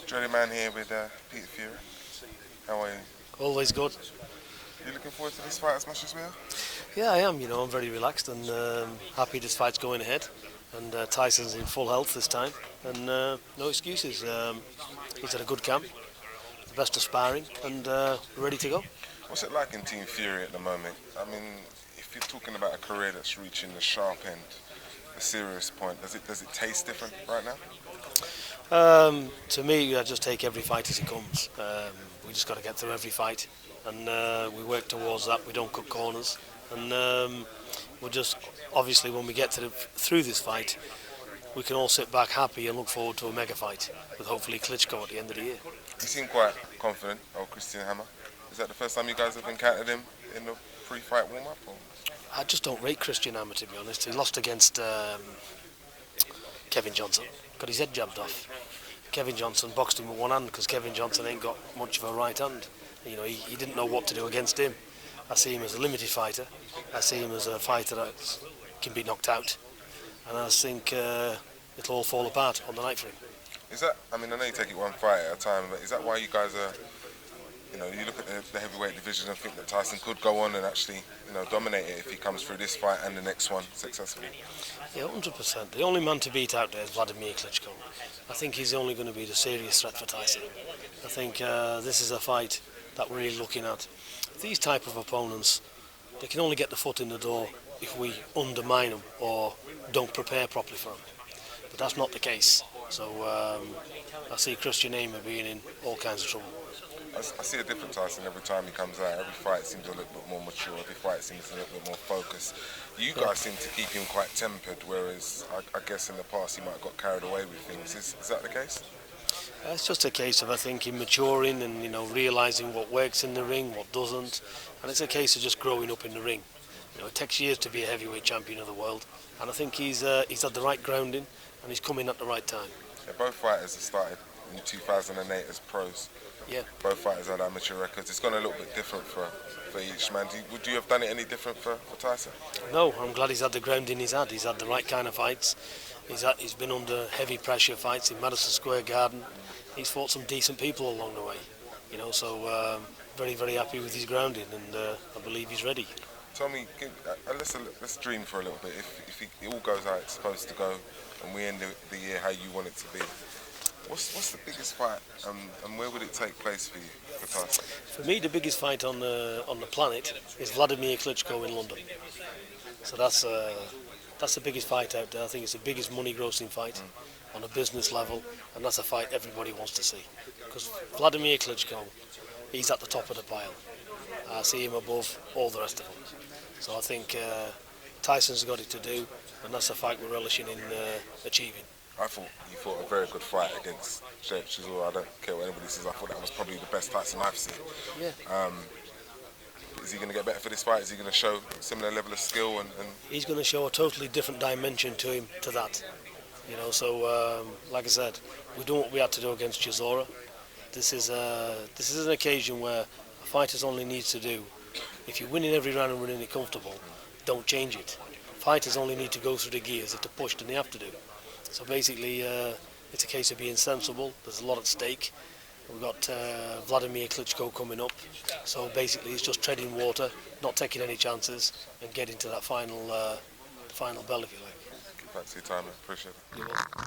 Johnny Man here with Peter Fury. How are you? Always good. You looking forward to this fight as much as we are? Yeah, I am. I'm very relaxed and happy this fight's going ahead. And Tyson's in full health this time, and no excuses. He's at a good camp, the best of sparring, and ready to go. What's it like in Team Fury at the moment? I mean, if you're talking about a career that's reaching the sharp end, the serious point, does it taste different right now? To me, I just take every fight as it comes. We just got to get through every fight, and we work towards that. We don't cut corners, and we're just obviously when we get through this fight, we can all sit back happy and look forward to a mega fight with hopefully Klitschko at the end of the year. You seem quite confident, Christian Hammer. Is that the first time you guys have encountered him in the pre-fight warm-up? I just don't rate Christian Hammer, to be honest. He lost against Kevin Johnson, got his head jabbed off. Kevin Johnson boxed him with one hand because Kevin Johnson ain't got much of a right hand. He didn't know what to do against him. I see him as a limited fighter. I see him as a fighter that can be knocked out. And I think it'll all fall apart on the night for him. Is that, I know you take it one fight at a time, but is that why you guys are, you look at the heavyweight division and think that Tyson could go on and actually, dominate it if he comes through this fight and the next one successfully? Yeah, 100%. The only man to beat out there is Vladimir Klitschko. I think he's only going to be the serious threat for Tyson. I think this is a fight that we're really looking at. These type of opponents, they can only get the foot in the door if we undermine them or don't prepare properly for them. But that's not the case. So I see Christian Hammer being in all kinds of trouble. I see a different Tyson every time he comes out. Every fight seems a little bit more mature. Every fight seems a little bit more focused. You guys seem to keep him quite tempered, whereas I guess in the past he might have got carried away with things. Is that the case? It's just a case of, I think, him maturing and realising what works in the ring, what doesn't, and it's a case of just growing up in the ring. It takes years to be a heavyweight champion of the world, and I think he's had the right grounding and he's coming at the right time. Yeah, both fighters have started in 2008 as pros. Yeah. Both fighters had amateur records. It's gone a little bit different for each man. Would you have done it any different for Tyson? No, I'm glad he's had the grounding he's had. He's had the right kind of fights. He's been under heavy pressure fights in Madison Square Garden. He's fought some decent people along the way. So very, very happy with his grounding, and I believe he's ready. Tell me, let's dream for a little bit. If it all goes how it's supposed to go, and we end the year how you want it to be, what's the biggest fight, and where would it take place for you, for Tyson? For me, the biggest fight on the planet is Vladimir Klitschko in London. So that's the biggest fight out there. I think it's the biggest money-grossing fight on a business level, and that's a fight everybody wants to see. Because Vladimir Klitschko, he's at the top of the pile. I see him above all the rest of them. So I think Tyson's got it to do, and that's a fight we're relishing in achieving. I thought you fought a very good fight against Chisora. I don't care what anybody says. I thought that was probably the best Tyson I've seen. Yeah. Is he going to get better for this fight? Is he going to show a similar level of skill? And He's going to show a totally different dimension to him to that. So like I said, we've done what we had to do against Chisora. This is an occasion where a fighter only needs to do, if you're winning every round and winning it comfortable, don't change it. Fighters only need to go through the gears. If they're pushed, and they have to do. So basically, it's a case of being sensible. There's a lot at stake. We've got Vladimir Klitschko coming up. So basically, it's just treading water, not taking any chances, and getting to that final bell, if you like. Thanks for your time, I appreciate it. You're welcome.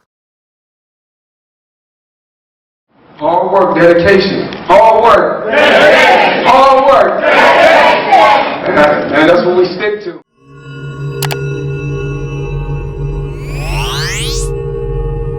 Hard work, dedication. Hard work. Hard work. And that's what we stick to.